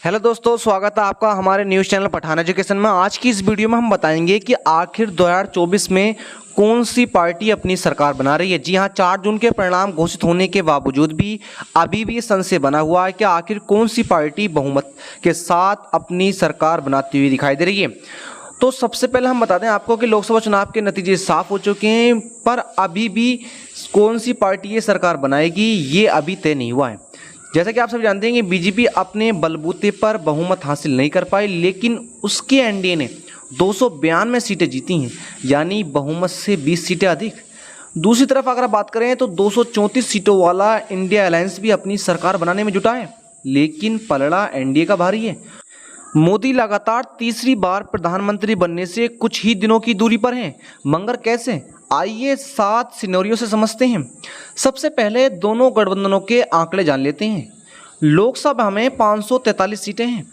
Hello दोस्तों, स्वागत है आपका हमारे न्यूज़ चैनल पठान एजुकेशन में। आज की इस वीडियो में हम बताएंगे कि आखिर 2024 में कौन सी पार्टी अपनी सरकार बना रही है। जी हां, 4 जून के परिणाम घोषित होने के बावजूद भी अभी भी संशय बना हुआ है कि आखिर कौन सी पार्टी बहुमत के साथ अपनी सरकार बनाती हुई दिखाई दे रही है। तो सबसे पहले हम बता दें आपको कि लोकसभा चुनाव के नतीजे साफ हो चुके हैं, पर अभी भी कौन सी पार्टी ये सरकार बनाएगी ये अभी तय नहीं हुआ है। जैसा कि आप सब जानते हैं कि बीजेपी अपने बलबूते पर बहुमत हासिल नहीं कर पाई, लेकिन उसके एनडीए ने 292 सीटें जीती हैं, यानी बहुमत से 20 सीटें अधिक। दूसरी तरफ अगर बात करें तो 234 सीटों वाला इंडिया अलायंस भी अपनी सरकार बनाने में जुटा है, लेकिन पलड़ा एनडीए का भारी है। मोदी लगातार तीसरी बार प्रधानमंत्री बनने से कुछ ही दिनों की दूरी पर हैं, मगर कैसे? आइए 7 सिनेरियो से समझते हैं। सबसे पहले दोनों गठबंधनों के आंकड़े जान लेते हैं। लोकसभा में 543 सीटें हैं।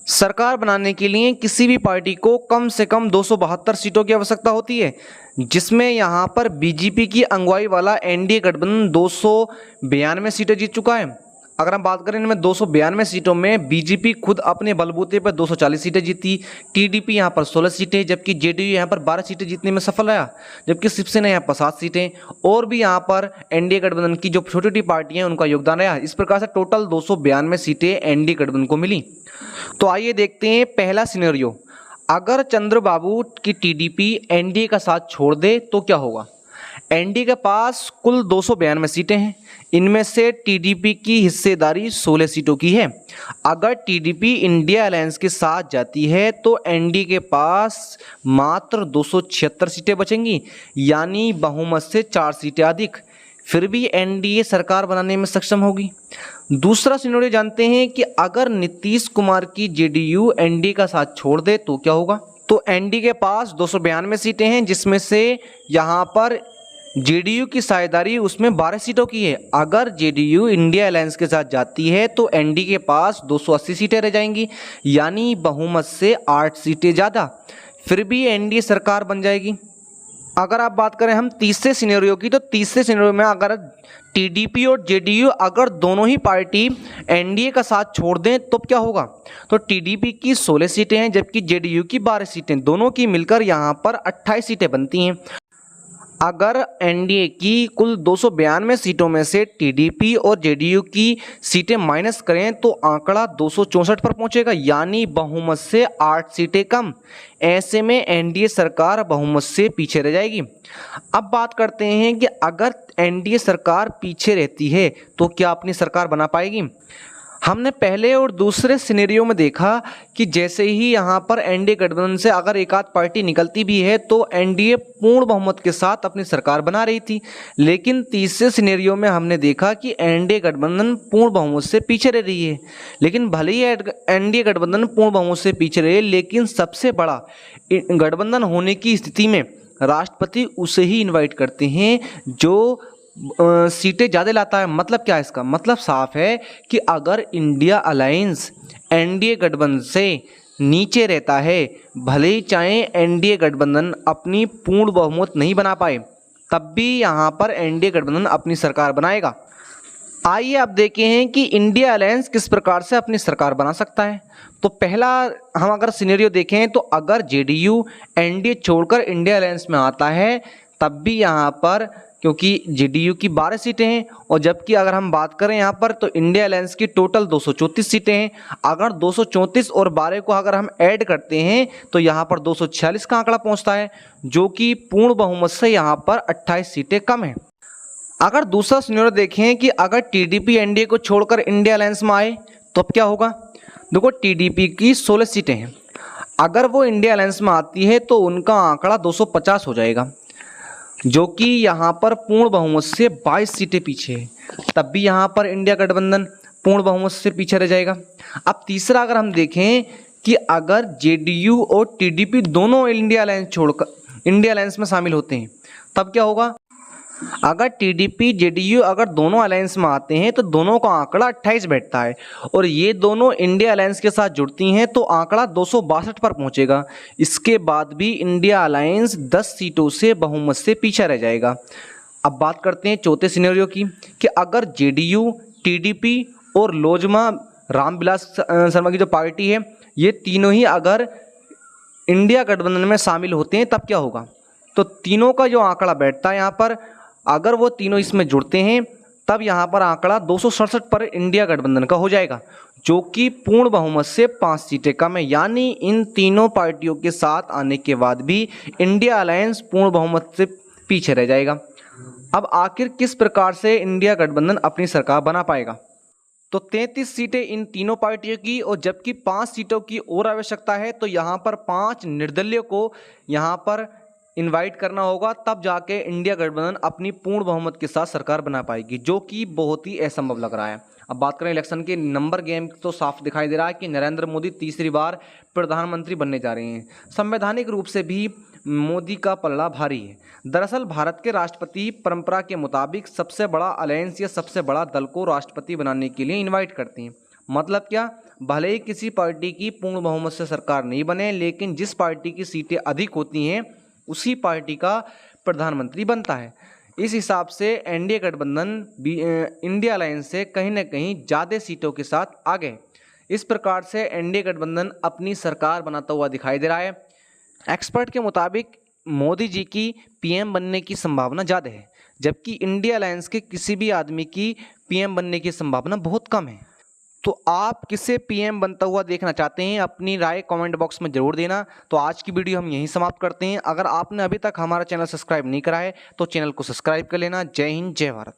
सरकार बनाने के लिए किसी भी पार्टी को कम से कम 272 सीटों की आवश्यकता होती है, जिसमें यहाँ पर बीजेपी की अगुवाई वाला एनडीए गठबंधन 292 सीटें जीत चुका है। अगर हम बात करें इनमें 292 सीटों में बीजेपी खुद अपने बलबूते पर 240 सीटें जीती, टीडीपी यहाँ पर 16 सीटें, जबकि जेडीयू यहाँ पर 12 सीटें जीतने में सफल रहा, जबकि शिवसेना यहाँ पर 7 सीटें, और भी यहाँ पर एनडीए गठबंधन की जो छोटी छोटी पार्टियां हैं उनका योगदान रहा। इस प्रकार से टोटल 292 सीटें एनडीए गठबंधन को मिली। तो आइए देखते हैं पहला सिनेरियो। अगर चंद्रबाबू की टीडीपी एनडीए का साथ छोड़ दे तो क्या होगा? एनडीए के पास कुल 292 सीटें हैं, इनमें से टीडीपी की हिस्सेदारी 16 सीटों की है। अगर टीडीपी इंडिया अलायंस के साथ जाती है तो एनडीए के पास मात्र 276 सीटें बचेंगी, यानी बहुमत से 4 सीटें अधिक। फिर भी एनडीए सरकार बनाने में सक्षम होगी। दूसरा सिनेरियो जानते हैं कि अगर नीतीश कुमार की जेडीयू एनडीए का साथ छोड़ दे तो क्या होगा? तो एनडीए के पास 292 सीटें हैं, जिसमें से यहाँ पर जेडीयू की साझेदारी उसमें 12 सीटों की है। अगर जेडीयू इंडिया अलायंस के साथ जाती है तो एनडीए के पास 280 सीटें रह जाएंगी, यानी बहुमत से 8 सीटें ज़्यादा। फिर भी एनडीए सरकार बन जाएगी। अगर आप बात करें हम तीसरे सिनेरियो की, तो तीसरे सिनेरियो में अगर टीडीपी और जेडीयू अगर दोनों ही पार्टी एनडीए का साथ छोड़ दें तो क्या होगा? तो टीडीपी की 16 सीटें हैं, जबकि जेडीयू की 12 सीटें, दोनों की मिलकर यहाँ पर 28 सीटें बनती हैं। अगर एनडीए की कुल 292 सीटों में से टीडीपी और जेडीयू की सीटें माइनस करें तो आंकड़ा 264 पर पहुंचेगा, यानी बहुमत से 8 सीटें कम। ऐसे में एनडीए सरकार बहुमत से पीछे रह जाएगी। अब बात करते हैं कि अगर एनडीए सरकार पीछे रहती है तो क्या अपनी सरकार बना पाएगी? हमने पहले और दूसरे सिनेरियो में देखा कि जैसे ही यहाँ पर एनडीए गठबंधन से अगर एक आध पार्टी निकलती भी है तो एनडीए पूर्ण बहुमत के साथ अपनी सरकार बना रही थी, लेकिन तीसरे सिनेरियो में हमने देखा कि एनडीए गठबंधन पूर्ण बहुमत से पीछे रह रही है। लेकिन भले ही एनडीए गठबंधन पूर्ण बहुमत से पीछे रहे, लेकिन सबसे बड़ा गठबंधन होने की स्थिति में राष्ट्रपति उसे ही इन्वाइट करते हैं जो सीटें ज़्यादा लाता है। मतलब क्या है इसका? मतलब साफ है कि अगर इंडिया अलायंस एनडीए गठबंधन से नीचे रहता है, भले ही चाहे एनडीए गठबंधन अपनी पूर्ण बहुमत नहीं बना पाए, तब भी यहाँ पर एनडीए गठबंधन अपनी सरकार बनाएगा। आइए अब देखें हैं कि इंडिया अलायंस किस प्रकार से अपनी सरकार बना सकता है। तो पहला हम अगर सिनेरियो देखें तो अगर जेडीयू एनडीए छोड़कर इंडिया अलायंस में आता है, तब भी यहाँ पर क्योंकि जेडीयू की 12 सीटें हैं, और जबकि अगर हम बात करें यहाँ पर तो इंडिया अलायंस की टोटल 234 सीटें हैं। अगर 234 और 12 को अगर हम ऐड करते हैं तो यहाँ पर 246 का आंकड़ा पहुँचता है, जो कि पूर्ण बहुमत से यहाँ पर 28 सीटें कम है। अगर दूसरा सिनेरियो देखें कि अगर टीडीपी एनडीए को छोड़कर इंडिया अलायंस में आए तो अब क्या होगा? देखो, टीडीपी की 16 सीटें हैं, अगर वो इंडिया अलायंस में आती है तो उनका आंकड़ा 250 हो जाएगा, जो कि यहाँ पर पूर्ण बहुमत से 22 सीटें पीछे है। तब भी यहाँ पर इंडिया गठबंधन पूर्ण बहुमत से पीछे रह जाएगा। अब तीसरा अगर हम देखें कि अगर जेडीयू और टीडीपी दोनों इंडिया अलायंस छोड़कर इंडिया अलायंस में शामिल होते हैं, तब क्या होगा? अगर टीडीपी जेडीयू अगर दोनों अलायंस में आते हैं तो दोनों का आंकड़ा 28 बैठता है, और ये दोनों इंडिया अलायंस के साथ जुड़ती हैं तो आंकड़ा 262 पर पहुंचेगा। इसके बाद भी इंडिया अलायंस 10 सीटों से बहुमत से पीछे रह जाएगा। अब बात करते हैं चौथे सिनेरियो की कि अगर जेडीयू टीडीपी और लोजमा रामविलास शर्मा की जो पार्टी है, ये तीनों ही अगर इंडिया गठबंधन में शामिल होते हैं तब क्या होगा। तो तीनों का जो आंकड़ा बैठता है यहाँ पर, अगर वो तीनों इसमें जुड़ते हैं तब यहाँ पर आंकड़ा 267 पर इंडिया गठबंधन का हो जाएगा, जो कि पूर्ण बहुमत से 5 सीटें कम है। यानी इन तीनों पार्टियों के साथ आने के बाद भी इंडिया अलायंस पूर्ण बहुमत से पीछे रह जाएगा। अब आखिर किस प्रकार से इंडिया गठबंधन अपनी सरकार बना पाएगा। तो 33 सीटें इन तीनों पार्टियों की, और जबकि 5 सीटों की और आवश्यकता है, तो यहाँ पर 5 निर्दलीय को यहाँ पर इनवाइट करना होगा, तब जाके इंडिया गठबंधन अपनी पूर्ण बहुमत के साथ सरकार बना पाएगी, जो कि बहुत ही असंभव लग रहा है। अब बात करें इलेक्शन के नंबर गेम, तो साफ दिखाई दे रहा है कि नरेंद्र मोदी तीसरी बार प्रधानमंत्री बनने जा रहे हैं। संवैधानिक रूप से भी मोदी का पलड़ा भारी है। दरअसल भारत के राष्ट्रपति परंपरा के मुताबिक सबसे बड़ा अलायंस या सबसे बड़ा दल को राष्ट्रपति बनाने के लिए इनवाइट करते हैं। मतलब क्या, भले ही किसी पार्टी की पूर्ण बहुमत से सरकार नहीं बने, लेकिन जिस पार्टी की सीटें अधिक होती हैं उसी पार्टी का प्रधानमंत्री बनता है। इस हिसाब से एनडीए गठबंधन इंडिया अलायंस से कहीं ना कहीं ज़्यादा सीटों के साथ आगे। इस प्रकार से एनडीए गठबंधन अपनी सरकार बनाता हुआ दिखाई दे रहा है। एक्सपर्ट के मुताबिक मोदी जी की पीएम बनने की संभावना ज़्यादा है, जबकि इंडिया अलायंस के किसी भी आदमी की पीएम बनने की संभावना बहुत कम है। तो आप किसे पीएम बनता हुआ देखना चाहते हैं, अपनी राय कमेंट बॉक्स में ज़रूर देना। तो आज की वीडियो हम यहीं समाप्त करते हैं। अगर आपने अभी तक हमारा चैनल सब्सक्राइब नहीं करा है तो चैनल को सब्सक्राइब कर लेना। जय हिंद, जय भारत।